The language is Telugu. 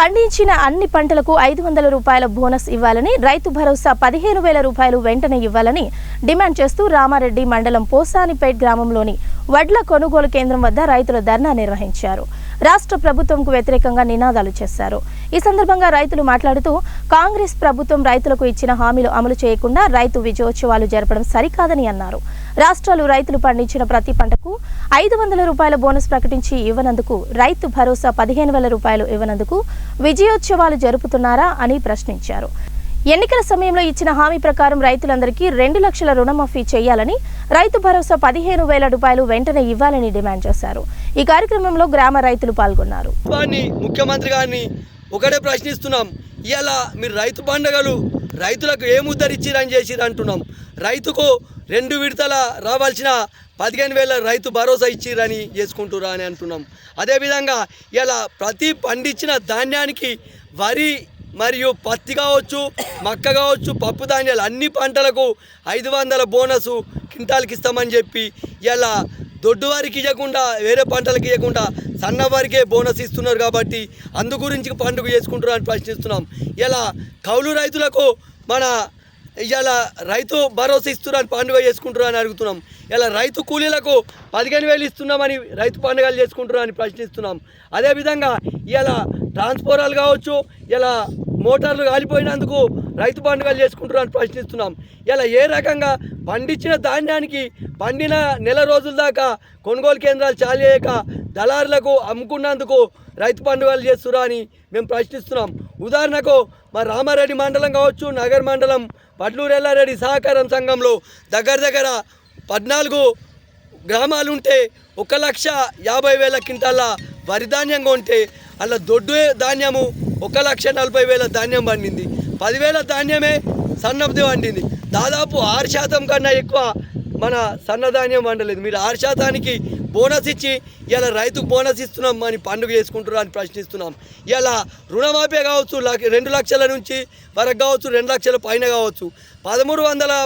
పండించిన అన్ని పంటలకు 500 రూపాయల బోనస్ ఇవ్వాలని, రైతు భరోసా 15,000 రూపాయలు వెంటనే ఇవ్వాలని డిమాండ్ చేస్తూ రామారెడ్డి మండలం పోసానిపేట్ గ్రామంలోని వడ్ల కొనుగోలు కేంద్రం వద్ద రైతులు ధర్నా నిర్వహించారు. రాష్ట్ర ప్రభుత్వంకు వ్యతిరేకంగా నినాదాలు చేశారు. ఈ సందర్భంగా రైతులు మాట్లాడుతూ కాంగ్రెస్ ప్రభుత్వం రైతులకు ఇచ్చిన హామీలు అమలు చేయకుండా రైతు విజయోత్సవాలు జరపడం సరికాదని అన్నారు. రాష్ట్రాలు రైతులు పండించిన ప్రతి పంటకు 500 రూపాయల బోనస్ ప్రకటించి ఇవ్వనందుకు, రైతు భరోసా 15,000 రూపాయలు ఇవ్వనందుకు విజయోత్సవాలు జరుపుతున్నారా అని ప్రశ్నించారు. ఎన్నికల సమయంలో ఇచ్చిన హామీ ప్రకారం రైతులందరికీ 2 లక్షల రుణమాఫీ చేయాలని, రైతు భరోసా 15,000 రూపాయలు వెంటనే ఇవ్వాలని డిమాండ్ చేశారు. ఈ కార్యక్రమంలో గ్రామ రైతులు పాల్గొన్నారు. ముఖ్యమంత్రి గారిని ఒకటే ప్రశ్నిస్తున్నాం, ఇలా మీరు రైతు పండుగలు రైతులకు ఏ ముద్దరిచ్చిరని చేసిరు అంటున్నాం. రైతుకు 2 విడతల రావాల్సిన 15,000 రైతు భరోసా ఇచ్చిరని చేసుకుంటురా అని అంటున్నాం. అదేవిధంగా ఇలా ప్రతి పండించిన ధాన్యానికి వరి మరియు పత్తి కావచ్చు, మక్క కావచ్చు, పప్పు ధాన్యాలు అన్ని పంటలకు 500 బోనసు క్వింటాల్కి ఇస్తామని చెప్పి ఇలా దొడ్డు వారికి ఇవ్వకుండా వేరే పంటలకు ఇవ్వకుండా సన్న వారికే బోనస్ ఇస్తున్నారు. కాబట్టి అందు గురించి పండుగ చేసుకుంటున్నారు అని ప్రశ్నిస్తున్నాం. ఇలా కౌలు రైతులకు మన ఇలా రైతు భరోసా ఇస్తున్నారని పండుగ చేసుకుంటున్నారని అడుగుతున్నాం. ఇలా రైతు కూలీలకు 15,000 ఇస్తున్నామని రైతు పండుగలు చేసుకుంటున్నారని ప్రశ్నిస్తున్నాం. అదేవిధంగా ఇలా ట్రాన్స్ఫార్మర్లు కావచ్చు, ఇలా మోటార్లు కాలిపోయినందుకు రైతు పండుగలు చేసుకుంటున్నారని ప్రశ్నిస్తున్నాం. ఇలా ఏ రకంగా పండించిన ధాన్యానికి పండిన నెల రోజుల దాకా కొనుగోలు కేంద్రాలు చాలు చేయక దళారులకు అమ్ముకున్నందుకు రైతు పండుగలు చేస్తురా అని మేము ప్రశ్నిస్తున్నాం. ఉదాహరణకు మా రామారెడ్డి మండలం కావచ్చు, నగర్ మండలం పట్లూరు ఎల్లారెడ్డి సహకారం సంఘంలో దగ్గర 14 గ్రామాలు ఉంటే 1,50,000 క్వింటాల వరి ధాన్యం కొంటే అలా దొడ్డు ధాన్యము 1,40,000 ధాన్యం పండింది. 10,000 ధాన్యమే సన్నది పండింది. దాదాపు 6% కన్నా ఎక్కువ మన సన్నధాన్యం వండలేదు. మీరు 6%కి బోనస్ ఇచ్చి ఇలా రైతుకు బోనస్ ఇస్తున్నాం అని పండుగ చేసుకుంటున్నారు అని ప్రశ్నిస్తున్నాం. ఇలా రుణమాఫీ కావచ్చు 2 లక్షల నుంచి వరకు కావచ్చు, 2 లక్షల పైన కావచ్చు, 1300